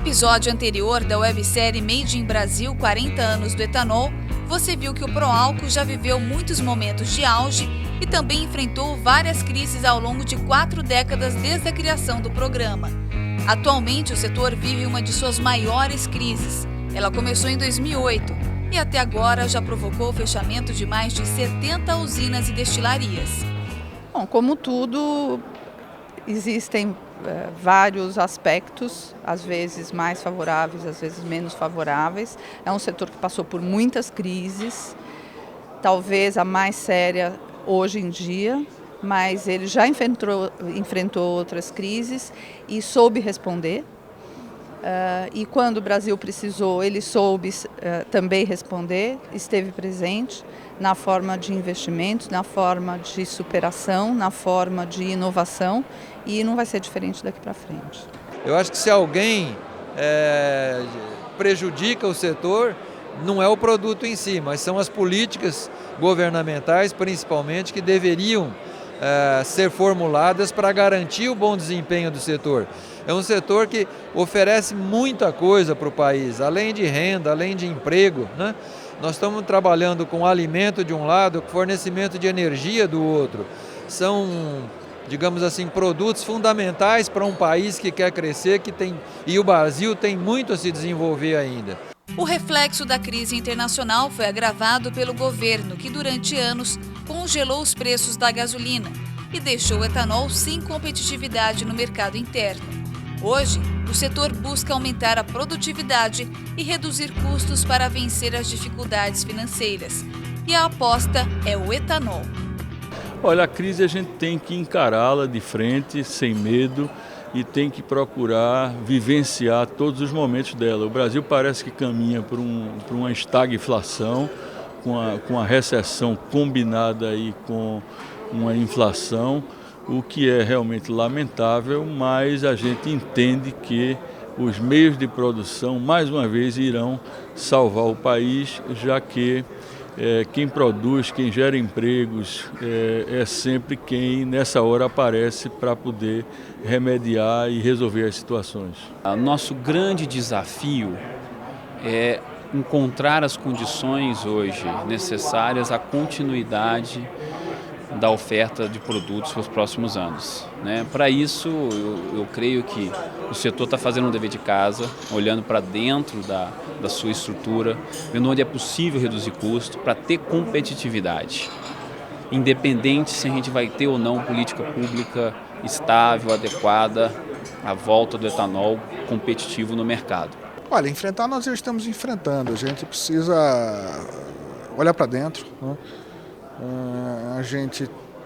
episódio anterior da websérie Made in Brasil 40 anos do etanol, você viu que o Proálcool já viveu muitos momentos de auge e também enfrentou várias crises ao longo de 4 décadas desde a criação do programa. Atualmente, o setor vive uma de suas maiores crises. Ela começou em 2008 e até agora já provocou o fechamento de mais de 70 usinas e destilarias. Bom, como tudo, existem vários aspectos, às vezes mais favoráveis, às vezes menos favoráveis. É um setor que passou por muitas crises, talvez a mais séria hoje em dia, mas ele já enfrentou outras crises e soube responder. E quando o Brasil precisou, ele soube também responder, esteve presente na forma de investimentos, na forma de superação, na forma de inovação, e não vai ser diferente daqui para frente. Eu acho que se alguém prejudica o setor, não é o produto em si, mas são as políticas governamentais, principalmente, que deveriam ser formuladas para garantir o bom desempenho do setor. É um setor que oferece muita coisa para o país, além de renda, além de emprego, né? Nós estamos trabalhando com alimento de um lado, fornecimento de energia do outro. São, digamos assim, produtos fundamentais para um país que quer crescer, e o Brasil tem muito a se desenvolver ainda. O reflexo da crise internacional foi agravado pelo governo, que durante anos congelou os preços da gasolina e deixou o etanol sem competitividade no mercado interno. Hoje, o setor busca aumentar a produtividade e reduzir custos para vencer as dificuldades financeiras. E a aposta é o etanol. Olha, a crise a gente tem que encará-la de frente, sem medo, e tem que procurar vivenciar todos os momentos dela. O Brasil parece que caminha para uma estagflação, com a recessão combinada aí com uma inflação, o que é realmente lamentável, mas a gente entende que os meios de produção, mais uma vez, irão salvar o país, já que quem produz, quem gera empregos, é sempre quem nessa hora aparece para poder remediar e resolver as situações. O nosso grande desafio é encontrar as condições hoje necessárias à continuidade da oferta de produtos para os próximos anos, né? Para isso, eu creio que o setor está fazendo um dever de casa, olhando para dentro da sua estrutura, vendo onde é possível reduzir custo para ter competitividade, independente se a gente vai ter ou não política pública estável, adequada à volta do etanol competitivo no mercado. Olha, enfrentar nós já estamos enfrentando, a gente precisa olhar para dentro, né?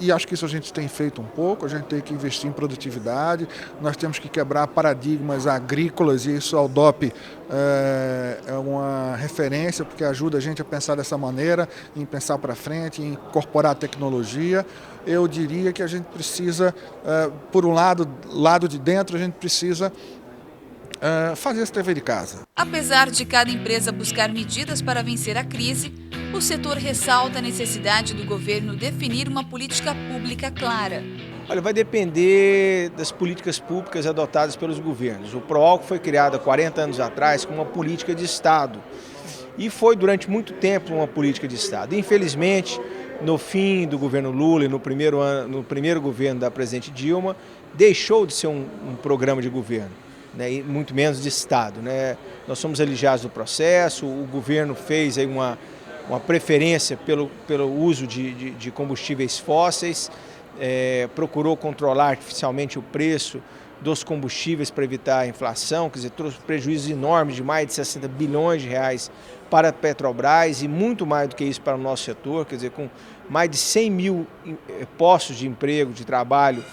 E acho que isso a gente tem feito um pouco, a gente tem que investir em produtividade, nós temos que quebrar paradigmas agrícolas, e isso a UDOP é uma referência, porque ajuda a gente a pensar dessa maneira, em pensar para frente, em incorporar tecnologia. Eu diria que a gente precisa, por um lado de dentro, a gente precisa fazer esse dever de casa. Apesar de cada empresa buscar medidas para vencer a crise, o setor ressalta a necessidade do governo definir uma política pública clara. Olha, vai depender das políticas públicas adotadas pelos governos. O Proálcool foi criado há 40 anos atrás como uma política de Estado e foi durante muito tempo uma política de Estado. Infelizmente, no fim do governo Lula e no primeiro governo da presidente Dilma, deixou de ser um programa de governo, né, e muito menos de Estado, né? Nós somos alijados do processo, o governo fez aí uma preferência pelo uso de combustíveis fósseis, procurou controlar artificialmente o preço dos combustíveis para evitar a inflação, quer dizer, trouxe prejuízos enormes de mais de 60 bilhões de reais para a Petrobras e muito mais do que isso para o nosso setor, quer dizer, com mais de 100 mil postos de emprego, de trabalho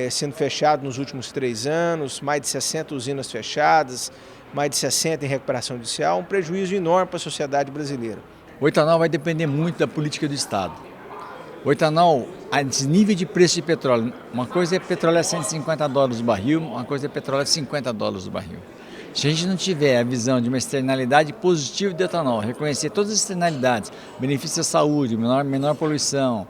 sendo fechados nos últimos 3 anos, mais de 60 usinas fechadas, mais de 60 em recuperação judicial, um prejuízo enorme para a sociedade brasileira. O etanol vai depender muito da política do Estado. O etanol, a nível de preço de petróleo, uma coisa é petróleo a $150 o barril, uma coisa é petróleo a $50 o barril. Se a gente não tiver a visão de uma externalidade positiva do etanol, reconhecer todas as externalidades, benefício à saúde, menor poluição,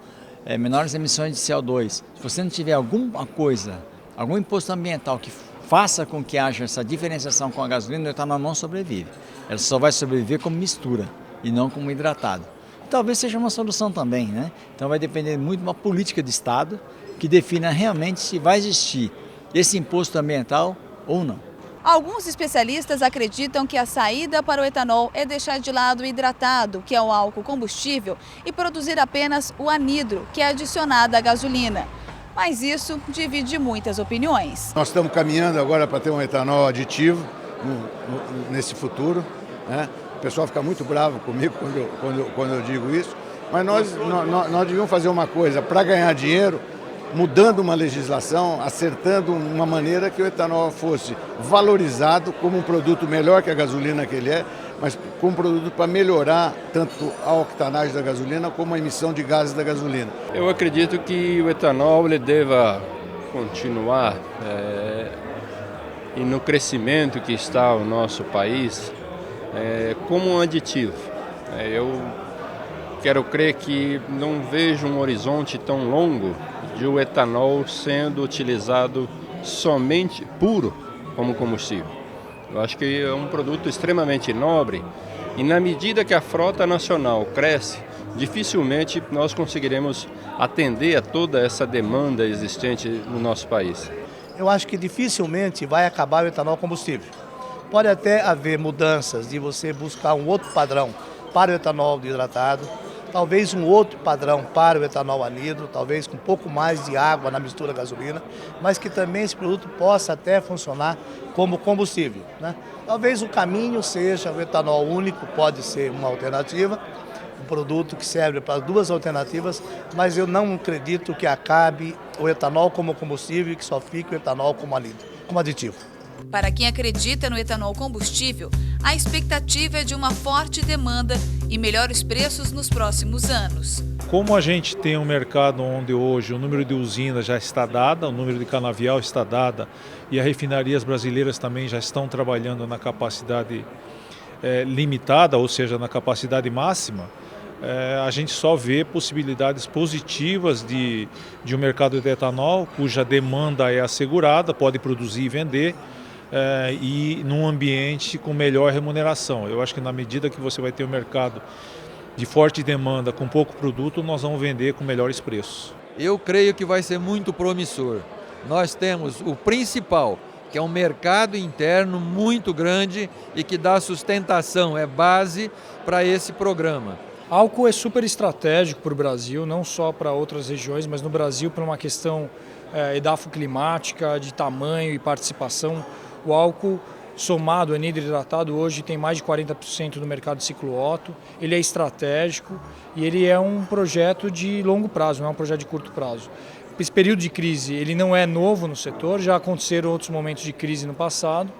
menores emissões de CO2, se você não tiver alguma coisa, algum imposto ambiental que faça com que haja essa diferenciação com a gasolina, o etanol não sobrevive. Ela só vai sobreviver como mistura e não como hidratado. Talvez seja uma solução também, né? Então vai depender muito de uma política de Estado que defina realmente se vai existir esse imposto ambiental ou não. Alguns especialistas acreditam que a saída para o etanol é deixar de lado o hidratado, que é o álcool combustível, e produzir apenas o anidro, que é adicionado à gasolina. Mas isso divide muitas opiniões. Nós estamos caminhando agora para ter um etanol aditivo nesse futuro, né? O pessoal fica muito bravo comigo quando eu digo isso, mas nós devíamos fazer uma coisa para ganhar dinheiro, mudando uma legislação, acertando uma maneira que o etanol fosse valorizado como um produto melhor que a gasolina que ele é, mas como um produto para melhorar tanto a octanagem da gasolina como a emissão de gases da gasolina. Eu acredito que o etanol ele deva continuar e no crescimento que está o nosso país como um aditivo. Eu quero crer que não vejo um horizonte tão longo de o etanol sendo utilizado somente puro como combustível. Eu acho que é um produto extremamente nobre e na medida que a frota nacional cresce, dificilmente nós conseguiremos atender a toda essa demanda existente no nosso país. Eu acho que dificilmente vai acabar o etanol combustível. Pode até haver mudanças de você buscar um outro padrão para o etanol hidratado, talvez um outro padrão para o etanol anidro, talvez com um pouco mais de água na mistura gasolina, mas que também esse produto possa até funcionar como combustível, né? Talvez o caminho seja o etanol único, pode ser uma alternativa, um produto que serve para duas alternativas, mas eu não acredito que acabe o etanol como combustível e que só fique o etanol como anidro, como aditivo. Para quem acredita no etanol combustível, a expectativa é de uma forte demanda e melhores preços nos próximos anos. Como a gente tem um mercado onde hoje o número de usinas já está dado, o número de canavial está dado e as refinarias brasileiras também já estão trabalhando na capacidade limitada, ou seja, na capacidade máxima, a gente só vê possibilidades positivas de um mercado de etanol cuja demanda é assegurada, pode produzir e vender, e num ambiente com melhor remuneração. Eu acho que na medida que você vai ter um mercado de forte demanda com pouco produto, nós vamos vender com melhores preços. Eu creio que vai ser muito promissor. Nós temos o principal, que é um mercado interno muito grande e que dá sustentação, é base para esse programa. Álcool é super estratégico para o Brasil, não só para outras regiões, mas no Brasil por uma questão edafoclimática, de tamanho e participação. O álcool somado, anidro hidratado, hoje tem mais de 40% no mercado de ciclo Otto. Ele é estratégico e ele é um projeto de longo prazo, não é um projeto de curto prazo. Esse período de crise ele não é novo no setor, já aconteceram outros momentos de crise no passado.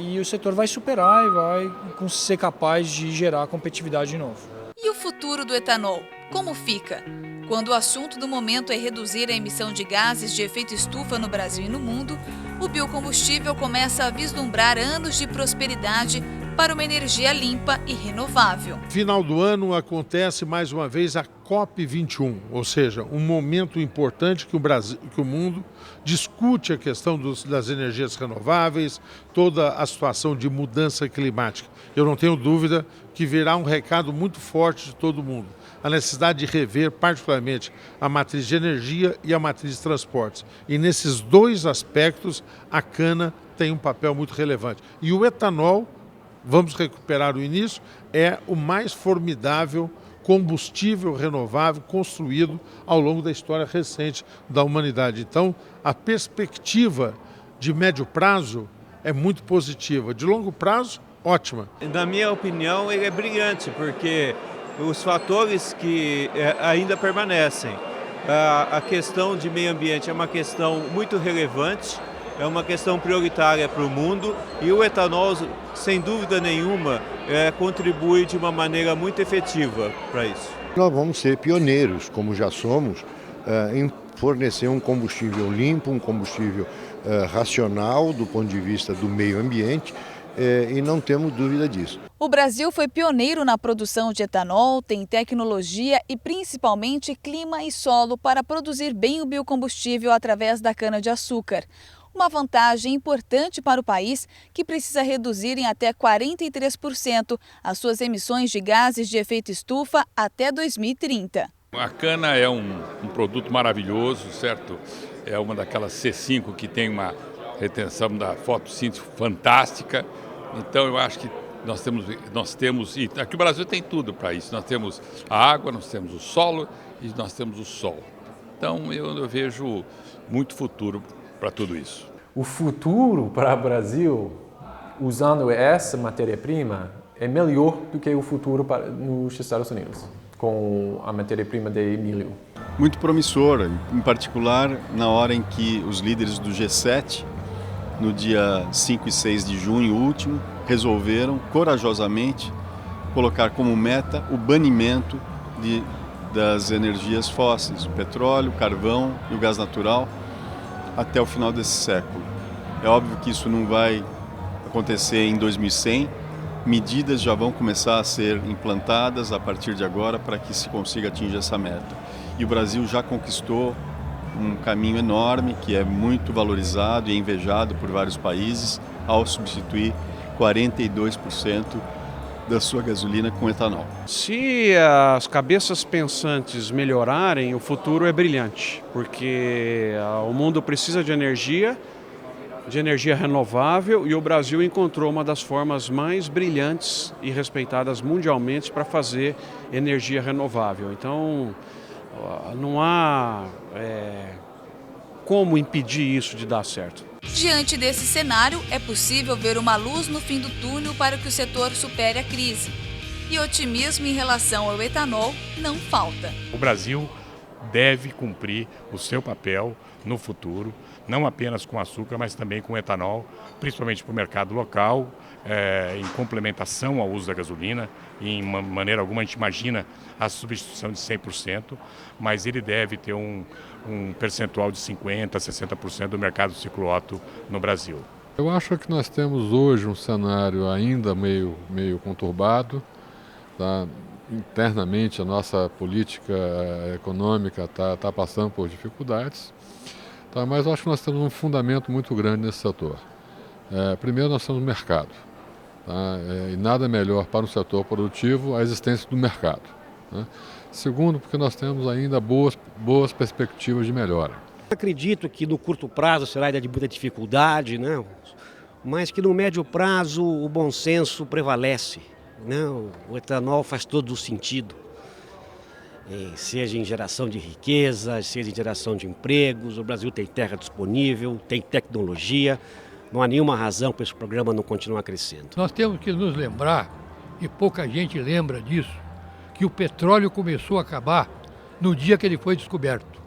E o setor vai superar e vai ser capaz de gerar competitividade de novo. E o futuro do etanol? Como fica? Quando o assunto do momento é reduzir a emissão de gases de efeito estufa no Brasil e no mundo, o biocombustível começa a vislumbrar anos de prosperidade para uma energia limpa e renovável. Final do ano acontece mais uma vez a COP21, ou seja, um momento importante que o mundo discute a questão das energias renováveis, toda a situação de mudança climática. Eu não tenho dúvida que virá um recado muito forte de todo mundo. A necessidade de rever, particularmente, a matriz de energia e a matriz de transportes. E nesses dois aspectos, a cana tem um papel muito relevante. E o etanol, vamos recuperar o início, é o mais formidável combustível renovável construído ao longo da história recente da humanidade. Então, a perspectiva de médio prazo é muito positiva. De longo prazo, ótima. Na minha opinião, ele é brilhante, porque os fatores que ainda permanecem. A questão de meio ambiente é uma questão muito relevante, é uma questão prioritária para o mundo e o etanol, sem dúvida nenhuma, contribui de uma maneira muito efetiva para isso. Nós vamos ser pioneiros, como já somos, em fornecer um combustível limpo, um combustível racional do ponto de vista do meio ambiente, e não temos dúvida disso. O Brasil foi pioneiro na produção de etanol, tem tecnologia e principalmente clima e solo para produzir bem o biocombustível através da cana-de-açúcar. Uma vantagem importante para o país, que precisa reduzir em até 43% as suas emissões de gases de efeito estufa até 2030. A cana é um produto maravilhoso, certo? É uma daquelas C5 que tem uma retenção da fotossíntese fantástica. Então eu acho que nós temos, e aqui o Brasil tem tudo para isso. Nós temos a água, nós temos o solo e nós temos o sol. Então eu vejo muito futuro para tudo isso. O futuro para o Brasil, usando essa matéria-prima, é melhor do que o futuro nos Estados Unidos, com a matéria-prima de milho. Muito promissora, em particular na hora em que os líderes do G7, no dia 5 e 6 de junho último, resolveram corajosamente colocar como meta o banimento das energias fósseis, o petróleo, o carvão e o gás natural, até o final desse século. É óbvio que isso não vai acontecer em 2100, medidas já vão começar a ser implantadas a partir de agora para que se consiga atingir essa meta. E o Brasil já conquistou um caminho enorme que é muito valorizado e invejado por vários países ao substituir 42% da sua gasolina com etanol. Se as cabeças pensantes melhorarem, o futuro é brilhante, porque o mundo precisa de energia renovável, e o Brasil encontrou uma das formas mais brilhantes e respeitadas mundialmente para fazer energia renovável. Então, não há como impedir isso de dar certo. Diante desse cenário, é possível ver uma luz no fim do túnel para que o setor supere a crise. E otimismo em relação ao etanol não falta. O Brasil deve cumprir o seu papel no futuro, não apenas com açúcar, mas também com etanol, principalmente para o mercado local, em complementação ao uso da gasolina. Em maneira alguma a gente imagina a substituição de 100%, mas ele deve ter um percentual de 50% a 60% do mercado ciclo-Otto no Brasil. Eu acho que nós temos hoje um cenário ainda meio conturbado. Tá? Internamente a nossa política econômica está passando por dificuldades, tá? Mas eu acho que nós temos um fundamento muito grande nesse setor. Primeiro, nós temos mercado. Tá? E nada melhor para um setor produtivo a existência do mercado. Né? Segundo, porque nós temos ainda boas perspectivas de melhora. Acredito que no curto prazo será ainda de muita dificuldade, né? Mas que no médio prazo o bom senso prevalece. Né? O etanol faz todo o sentido, seja em geração de riqueza, seja em geração de empregos. O Brasil tem terra disponível, tem tecnologia. Não há nenhuma razão para esse programa não continuar crescendo. Nós temos que nos lembrar, e pouca gente lembra disso, que o petróleo começou a acabar no dia que ele foi descoberto.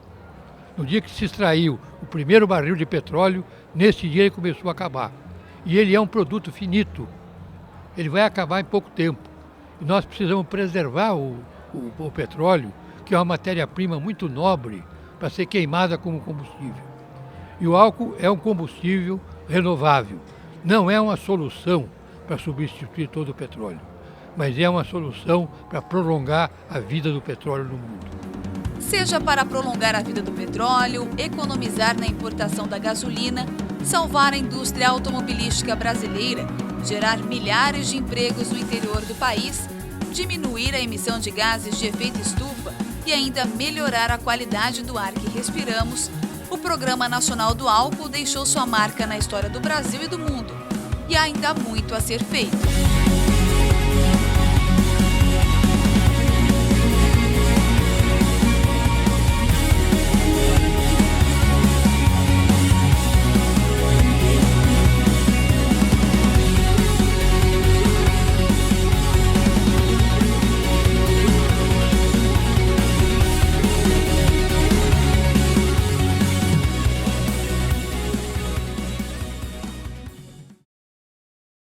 No dia que se extraiu o primeiro barril de petróleo, nesse dia ele começou a acabar. E ele é um produto finito. Ele vai acabar em pouco tempo. E nós precisamos preservar o petróleo, que é uma matéria-prima muito nobre para ser queimada como combustível. E o álcool é um combustível renovável. Não é uma solução para substituir todo o petróleo, mas é uma solução para prolongar a vida do petróleo no mundo. Seja para prolongar a vida do petróleo, economizar na importação da gasolina, salvar a indústria automobilística brasileira, gerar milhares de empregos no interior do país, diminuir a emissão de gases de efeito estufa e ainda melhorar a qualidade do ar que respiramos, o Programa Nacional do Álcool deixou sua marca na história do Brasil e do mundo. E há ainda muito a ser feito.